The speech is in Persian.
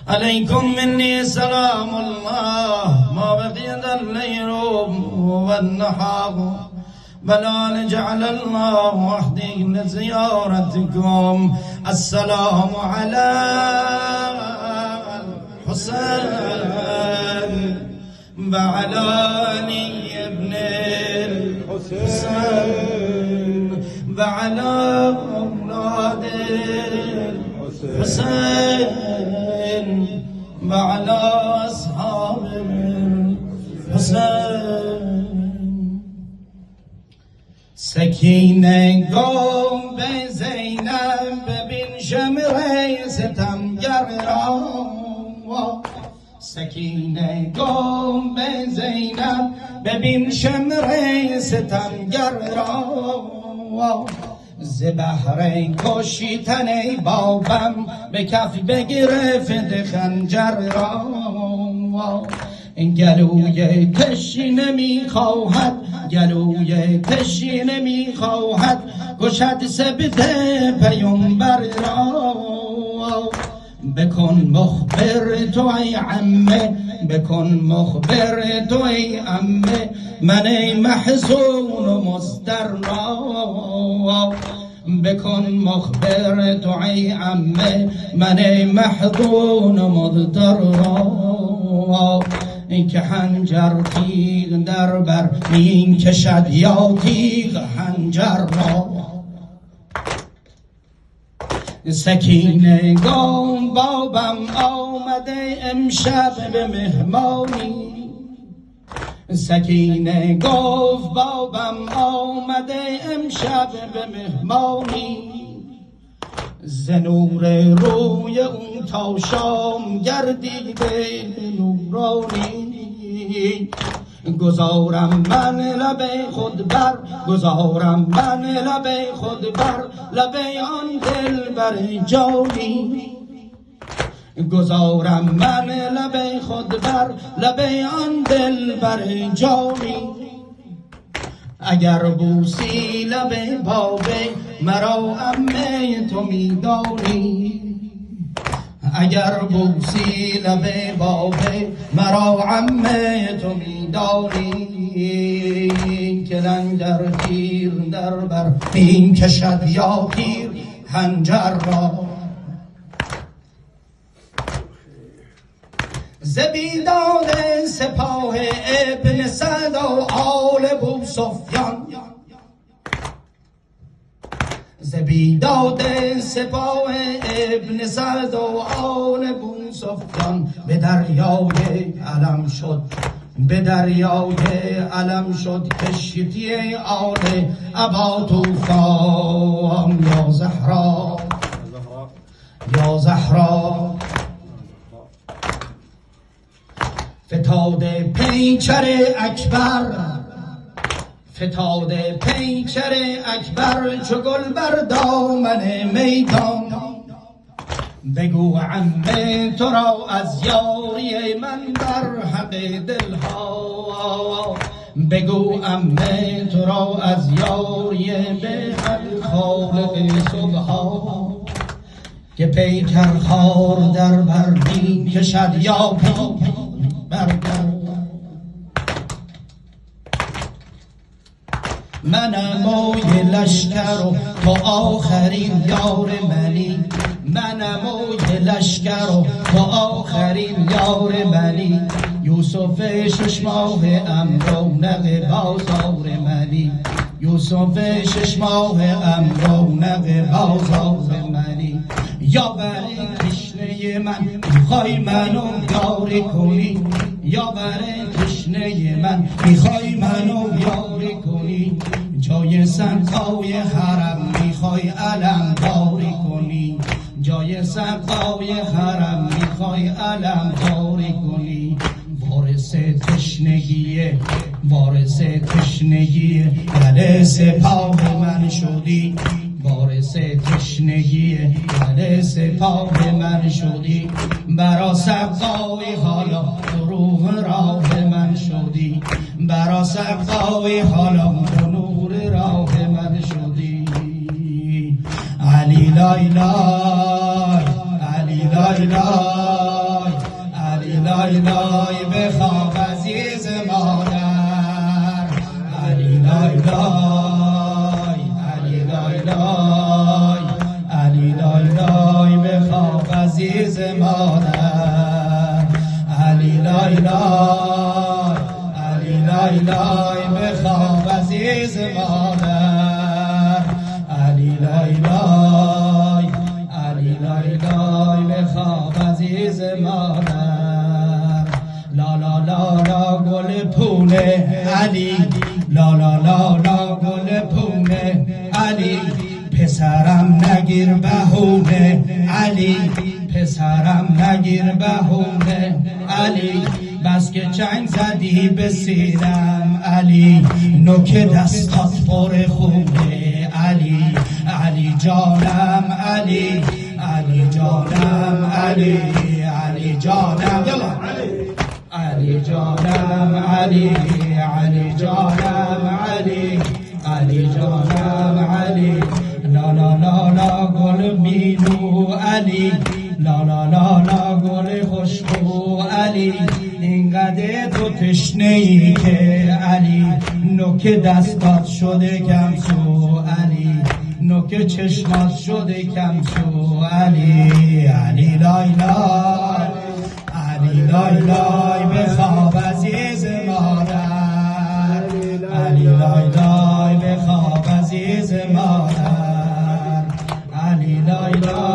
عليكم مني سلام الله ما بقي الليل والنهار بلا نجعل الله وحدي لزيارتكم. السلام على الحسين وعلى علي بن الحسين وعلى أولاد الحسين وعلى أصحاب الحسين. سکینه گم به زینب ببین شمره ستمگر را، سکینه گم به زینب ببین شمره ستمگر را، ز بهر کشیدن بابم به کف بگرفت خنجر را، گلوی تشنه میخواهد گلوی تشنه میخواهد کشد سبت پیامبر را. بکن مخبر تو ای عمه بکن مخبر تو ای عمه من محزون و مضطر را. بکن مخبر تو ای عمه من محزون و مضطر را. این که خنجر تیغ در بر این کشد یا تیغ خنجر را. سکینه گام بابم آمده امشب به مهمانی، سکینه گفت بابم آمده امشب به مهمانی، ز نور روی اون تا شام گردیده نورانی. گذارم من لب خود بر گذارم من لب خود بر لب آن دل بر جانی، گذارم من لب خود بر لب آن دل بر جانی. اگر بوسی لب بابه مرا عمه تو میدانی، اگر بوسی لب بابه مرا عمه تو میدانی، که لنگر تیر در بر این کشد یا تیر خنجر را. ز بیداد سپاه ابن سعد و آل بوسفیان، ز بیداد سپاه ابن سعد و آل بوسفیان به دریای علم شد به دریای علم شد کشتی آل ابا طوفان. یا زهرا یا زهرا فتاد پیکر اکبر فتاد پیکر اکبر چو گل بر دامن میدان. بگو عمه تو را از یاری من در حق دلها، بگو عمه تو را از یاری به حق خالق صبحا، که پیکر خار در بردی کشد یا پی برگرد. منم موی لشکر و تو آخرین یار منی، منم موی لشکر و تو آخرین یار منی. یوسف شش ماه رونق بازار منی، یوسف شش ماه رونق بازار منی. یاور تشنه من میخوای منو یاری کنی، یاور تشنه من میخوای منو یاری کنی. جای سقای حرم میخوای علم داری کنی، جای سقای حرم میخوای علم داری کنی. وارث تشنگیه وارث تشنگیه دل سپاه من شدی، وارث تشنگیه دل سپاه من شدی. برا سقای حالا تو روح راه من شدی، برا سقای حالا تو نور راه من شدی. علی لا اله لای بخواب عزیز مادر علی لای لای علی لای لای بخواب عزیز مادر علی لای لای علی لای لای بخواب عزیز مادر لا لا لا لا گل پونه علی لا لا لا لا گل پونه علی پسرم نگیر بهونه علی پسرم نگیر بهونه علی بس که چنگ زدی به سینم علی نوک دستات پر خونه علی علی جانم علی علی جانم علی علی جانم یلا علی جانم علی علی جانم علی علی جانم علی لا لا لا لا گل مینو علی لا لا لا لا گل خوشبو علی اینقدر تو تشنه ای که علی نوک دستات شده کم سو علی نوک چشمات شده کم سو علی علی لای لای علی لای لای بخواب عزیز مادر علی لای لای بخواب عزیز مادر علی لای لای